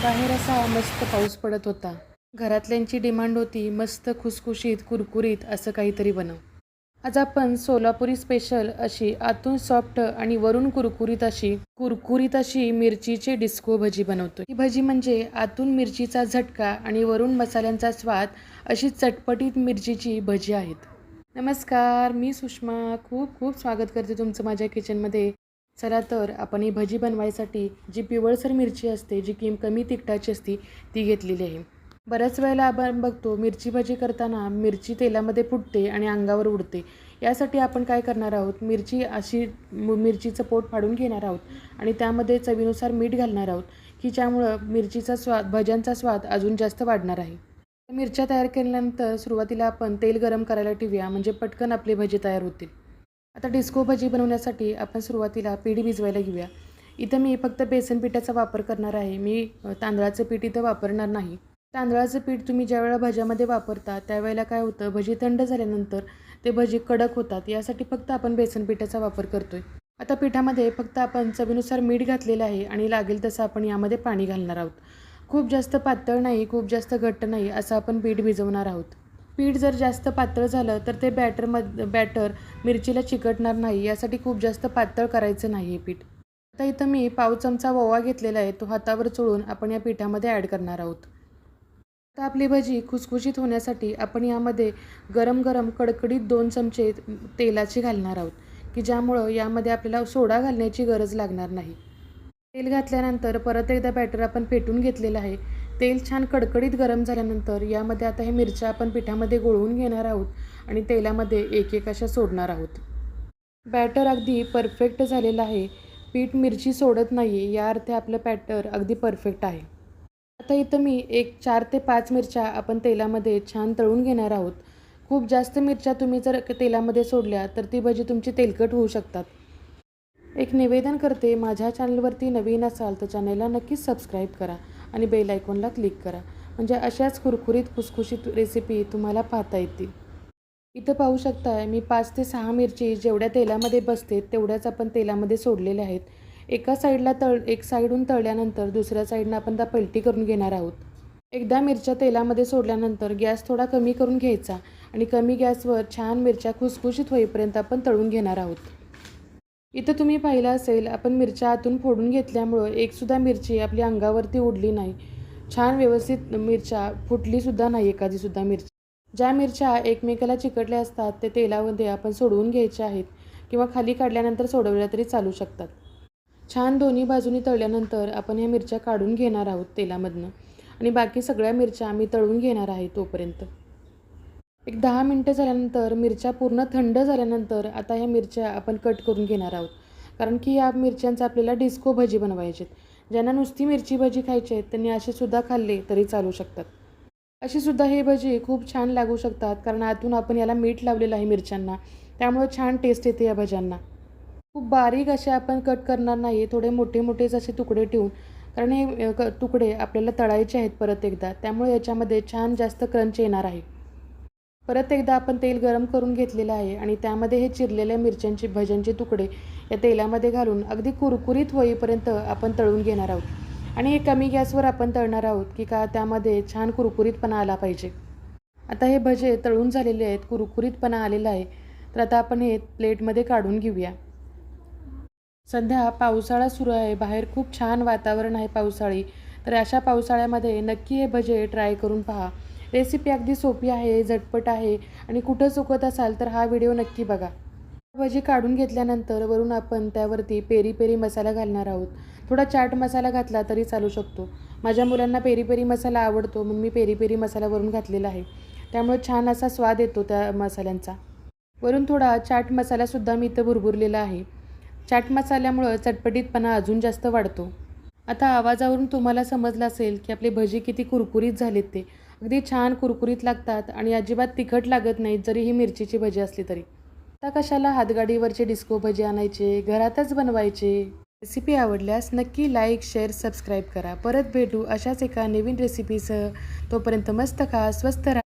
बाहेर असा मस्त पाऊस पडत होता. घरातल्यांची डिमांड होती मस्त खुसखुशीत, कुरकुरीत असं काहीतरी बनव. आज आपण सोलापुरी स्पेशल अशी आतून सॉफ्ट आणि वरून कुरकुरीत अशी मिरचीची डिस्को भजी बनवतो. ही भजी म्हणजे आतून मिरचीचा झटका आणि वरून मसाल्यांचा स्वाद अशी चटपटीत मिरचीची भजी आहेत. नमस्कार, मी सुषमा खूप खूप स्वागत करते तुमचं माझ्या किचनमध्ये. चला तर आपण ही भजी बनवायसाठी जी पिवळसर मिरची असते, जी कमी तिखटाची असते, ती घेतलेली आहे. बऱ्याच वेळेला आपण बघतो मिरची भजी करताना मिरची तेलामध्ये फुटते आणि अंगावर उडते. यासाठी आपण काय करणार आहोत, मिरचीचं पोट फाडून घेणार आहोत आणि त्यामध्ये चवीनुसार मीठ घालणार आहोत, की ज्यामुळं भज्यांचा स्वाद अजून जास्त वाढणार आहे. मिरच्या तयार केल्यानंतर सुरुवातीला आपण तेल गरम करायला ठेवूया, म्हणजे पटकन आपली भजी तयार होतील. आता डिस्को भजी बनवण्यासाठी आपण सुरुवातीला पीठ भिजवायला घेऊया. इथं मी फक्त बेसन पिठाचा वापर करणार आहे. मी तांदळाचं पीठ इथं वापरणार नाही. तांदळाचं पीठ तुम्ही ज्यावेळेला भज्यामध्ये वापरता त्यावेळेला काय होतं, भजी थंड झाल्यानंतर ते भजी कडक होतात. यासाठी फक्त आपण बेसन पिठाचा वापर करतोय. आता पिठामध्ये फक्त आपण चवीनुसार मीठ घातलेलं आहे आणि लागेल तसं आपण यामध्ये पाणी घालणार आहोत. खूप जास्त पातळ नाही, खूप जास्त घट्ट नाही असं आपण पीठ भिजवणार आहोत. पीठ जर जास्त पातळ झालं तर ते बॅटर मिरचीला चिकटणार नाही. यासाठी खूप जास्त पातळ करायचं नाही हे पीठ. आता इथं मी पाव चमचा ओवा घेतलेला आहे, तो हातावर चोळून आपण या पिठामध्ये ॲड करणार आहोत. आता आपली भजी खुसखुशीत होण्यासाठी आपण यामध्ये गरम गरम कडकडीत 2 चमचे तेलाचे घालणार आहोत, की ज्यामुळं यामध्ये आपल्याला सोडा घालण्याची गरज लागणार नाही. तेल घातल्यानंतर परत एकदा बॅटर आपण फेटून घेतलेलं आहे. तेल छान कडकडीत गरम झाल्यानंतर यामध्ये आता हे मिरच्या आपण पिठामध्ये गोळवून घेणार आहोत आणि तेलामध्ये एक एक अशा सोडणार आहोत. बॅटर अगदी परफेक्ट झालेलं आहे. पीठ मिरची सोडत नाही आहे, या अर्थी आपलं बॅटर अगदी परफेक्ट आहे. आता इथं मी 4 ते 5 मिरच्या आपण तेलामध्ये छान तळून घेणार आहोत. खूप जास्त मिरच्या तुम्ही जर तेलामध्ये सोडल्या तर ती भजी तुमची तेलकट होऊ शकतात. एक निवेदन करते, माझ्या चॅनलवरती नवीन असाल तर चॅनलला नक्कीच सबस्क्राईब करा आणि बेल आयकॉनला क्लिक करा, म्हणजे अशाच कुरकुरीत खुसखुशीत रेसिपी तुम्हाला पाहता येतील. इथं पाहू शकताय मी 5 ते 6 मिरची जेवढ्या तेलामध्ये बसते तेवढ्याच आपण तेलामध्ये सोडलेल्या आहेत. एक साईडहून तळल्यानंतर दुसऱ्या साईडनं आपण त्या पलटी करून घेणार आहोत. एकदा मिरच्या तेलामध्ये सोडल्यानंतर गॅस थोडा कमी करून घ्यायचा आणि कमी गॅसवर छान मिरच्या खुसखुशीत होईपर्यंत आपण तळून घेणार आहोत. इथं तुम्ही पाहिलं असेल, आपण मिरच्या आतून फोडून घेतल्यामुळं एकसुद्धा मिरची आपल्या अंगावरती उडली नाही. छान व्यवस्थित मिरच्या फुटलीसुद्धा नाही एखादीसुद्धा मिरची. ज्या मिरच्या एकमेकाला चिकटल्या असतात ते तेलामध्ये आपण सोडवून घ्यायच्या आहेत, किंवा खाली काढल्यानंतर सोडवल्या तरी चालू शकतात. छान दोन्ही बाजूनी तळल्यानंतर आपण ह्या मिरच्या काढून घेणार आहोत तेलामधनं आणि बाकी सगळ्या मिरच्या मी तळून घेणार आहे तोपर्यंत. एक 10 मिनटं झाल्यानंतर मिरच्या पूर्ण थंड झाल्यानंतर आता ह्या मिरच्या आपण कट करून घेणार आहोत. कारण की या मिरच्यांचा आपल्याला डिस्को भजी बनवायचे आहेत. ज्यांना नुसती मिरची भजी खायची आहेत त्यांनी असेसुद्धा खाल्ले तरी चालू शकतात. अशीसुद्धा हे भजी खूप छान लागू शकतात, कारण आतून आपण याला मीठ लावलेलं आहे मिरच्यांना, त्यामुळे छान टेस्ट येते या भज्यांना. खूप बारीक असे आपण कट करणार नाही, थोडे मोठे मोठेच असे तुकडे ठेवून, कारण हे तुकडे आपल्याला तळायचे आहेत परत एकदा, त्यामुळे याच्यामध्ये छान जास्त क्रंच येणार आहे. परत एकदा आपण तेल गरम करून घेतलेलं आहे आणि त्यामध्ये हे चिरलेल्या भज्यांचे तुकडे या तेलामध्ये घालून अगदी कुरकुरीत होईपर्यंत आपण तळून घेणार आहोत आणि हे कमी गॅसवर आपण तळणार आहोत, की का त्यामध्ये छान कुरकुरीतपणा आला पाहिजे. आता हे भजे तळून झालेले आहेत, कुरकुरीतपणा आलेला आहे, तर आता आपण हे प्लेटमध्ये काढून घेऊया. सध्या पावसाळा सुरू आहे, बाहेर खूप छान वातावरण आहे पावसाळी, तर अशा पावसाळ्यामध्ये नक्की हे भजे ट्राय करून पहा. रेसिपी अगदी सोपी आहे, झटपट आहे आणि कुठं चुकत असाल तर हा व्हिडिओ नक्की बघा. भजी काढून घेतल्यानंतर वरून आपण त्यावरती पेरी पेरी मसाला घालणार आहोत. थोडा चाट मसाला घातला तरी चालू शकतो. माझ्या मुलांना पेरी पेरी मसाला आवडतो, म्हणून मी पेरी पेरी मसाला वरून घातलेला आहे, त्यामुळे छान असा स्वाद येतो त्या मसाल्यांचा. वरून थोडा चाट मसालासुद्धा मी इथं भुरभुरलेला आहे. चाट मसाल्यामुळं चटपटीतपणा अजून जास्त वाढतो. आता आवाजावरून तुम्हाला समजलं असेल की आपली भजी किती कुरकुरीत झालीत ते. अगदी छान कुरकुरीत लागतात आणि अजिबात तिखट लागत नाहीत, जरी ही मिरचीची भजी असली तरी. आता कशाला हातगाडीवरचे डिस्को भजी आणायचे, घरातच बनवायचे. रेसिपी आवडल्यास नक्की लाईक, शेअर, सबस्क्राईब करा. परत भेटू अशाच एका नवीन रेसिपीसह. तोपर्यंत मस्त खा, स्वस्त राहा.